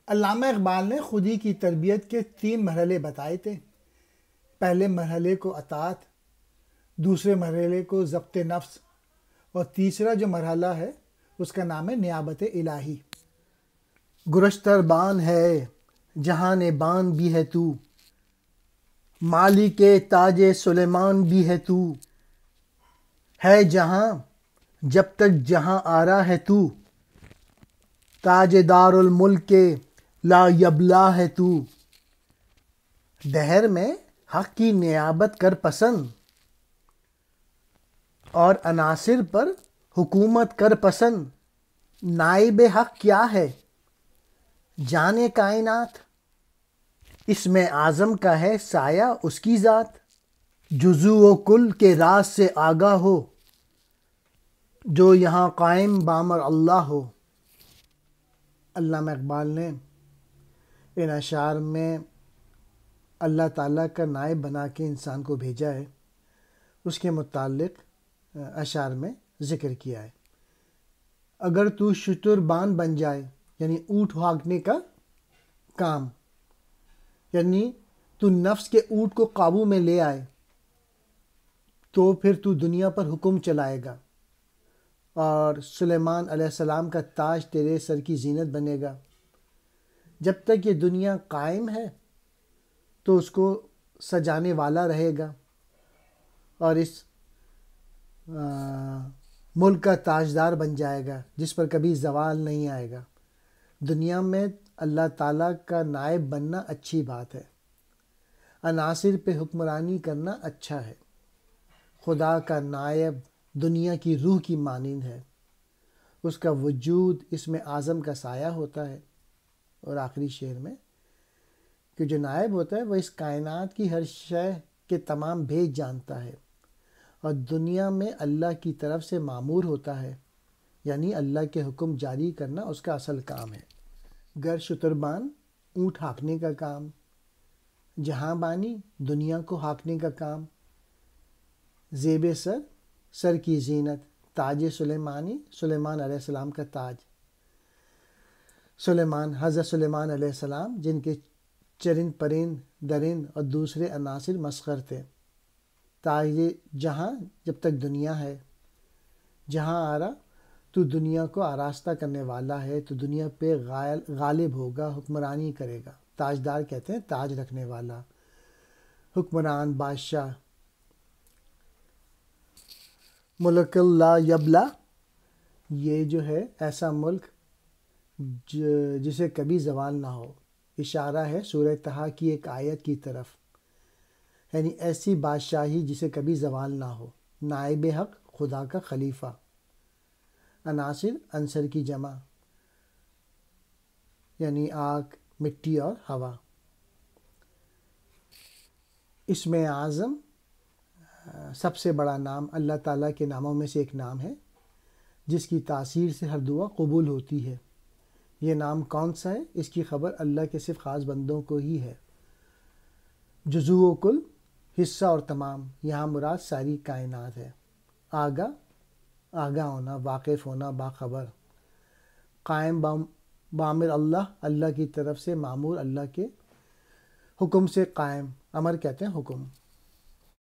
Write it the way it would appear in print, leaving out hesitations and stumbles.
علامہ اقبال نے خودی کی تربیت کے 3 مرحلے بتائے تھے۔ پہلے مرحلے کو اطاعت، دوسرے مرحلے کو ضبط نفس، اور تیسرا جو مرحلہ ہے اس کا نام ہے نیابت الہی۔ گرشتر بان ہے جہان بان بھی ہے تو، مالک تاج سلیمان بھی ہے تو، ہے جہاں جب تک جہاں آرا ہے تو، تاج دار الملک لا یبلا ہے تو، دہر میں حق کی نیابت کر پسند، اور عناصر پر حکومت کر پسند۔ نائب حق کیا ہے جانے کائنات، اس میں اعظم کا ہے سایہ اس کی ذات، جزو و کل کے راز سے آگاہ ہو، جو یہاں قائم بامر اللہ ہو۔ علامہ اقبال نے ان اشعار میں اللہ تعالیٰ کا نائب بنا کے انسان کو بھیجا ہے، اس کے متعلق اشعار میں ذکر کیا ہے۔ اگر تو شتر بان بن جائے، یعنی اونٹ ہانکنے کا کام، یعنی تو نفس کے اونٹ کو قابو میں لے آئے تو پھر تو دنیا پر حکم چلائے گا، اور سلیمان علیہ السلام کا تاج تیرے سر کی زینت بنے گا۔ جب تک یہ دنیا قائم ہے تو اس کو سجانے والا رہے گا، اور اس ملک کا تاجدار بن جائے گا جس پر کبھی زوال نہیں آئے گا۔ دنیا میں اللہ تعالیٰ کا نائب بننا اچھی بات ہے، عناصر پہ حکمرانی کرنا اچھا ہے۔ خدا کا نائب دنیا کی روح کی مانند ہے، اس کا وجود اس میں اعظم کا سایہ ہوتا ہے۔ اور آخری شعر میں کہ جو نائب ہوتا ہے وہ اس کائنات کی ہر شے کے تمام بھیج جانتا ہے، اور دنیا میں اللہ کی طرف سے مامور ہوتا ہے، یعنی اللہ کے حکم جاری کرنا اس کا اصل کام ہے۔ گر شتربان اونٹ ہانکنے کا کام، جہاں بانی دنیا کو ہانکنے کا کام، زیب سر سر کی زینت، تاج سلیمانی سلیمان علیہ السلام کا تاج۔ سلیمان حضرت سلیمان علیہ السلام جن کے چرند پرند درند اور دوسرے عناصر مسخر تھے۔ تاج جہاں جب تک دنیا ہے، جہاں آرا تو دنیا کو آراستہ کرنے والا ہے، تو دنیا پہ غالب ہوگا، حکمرانی کرے گا۔ تاجدار کہتے ہیں تاج رکھنے والا، حکمران، بادشاہ۔ ملک لا یبلا، یہ جو ہے ایسا ملک جسے کبھی زوال نہ ہو۔ اشارہ ہے سورہ طٰہٰ کی ایک آیت کی طرف، یعنی ایسی بادشاہی جسے کبھی زوال نہ ہو۔ نائب حق خدا کا خلیفہ، عناصر عنصر کی جمع، یعنی آگ، مٹی اور ہوا۔ اسم اعظم سب سے بڑا نام اللہ تعالیٰ کے ناموں میں سے ایک نام ہے، جس کی تاثیر سے ہر دعا قبول ہوتی ہے۔ یہ نام کون سا ہے، اس کی خبر اللہ کے صرف خاص بندوں کو ہی ہے۔ جزو و کل، حصہ اور تمام، یہاں مراد ساری کائنات ہے۔ آگاہ ہونا، واقف ہونا، باخبر۔ قائم بامر اللہ، اللہ کی طرف سے معمور، اللہ کے حکم سے قائم، امر کہتے ہیں حکم۔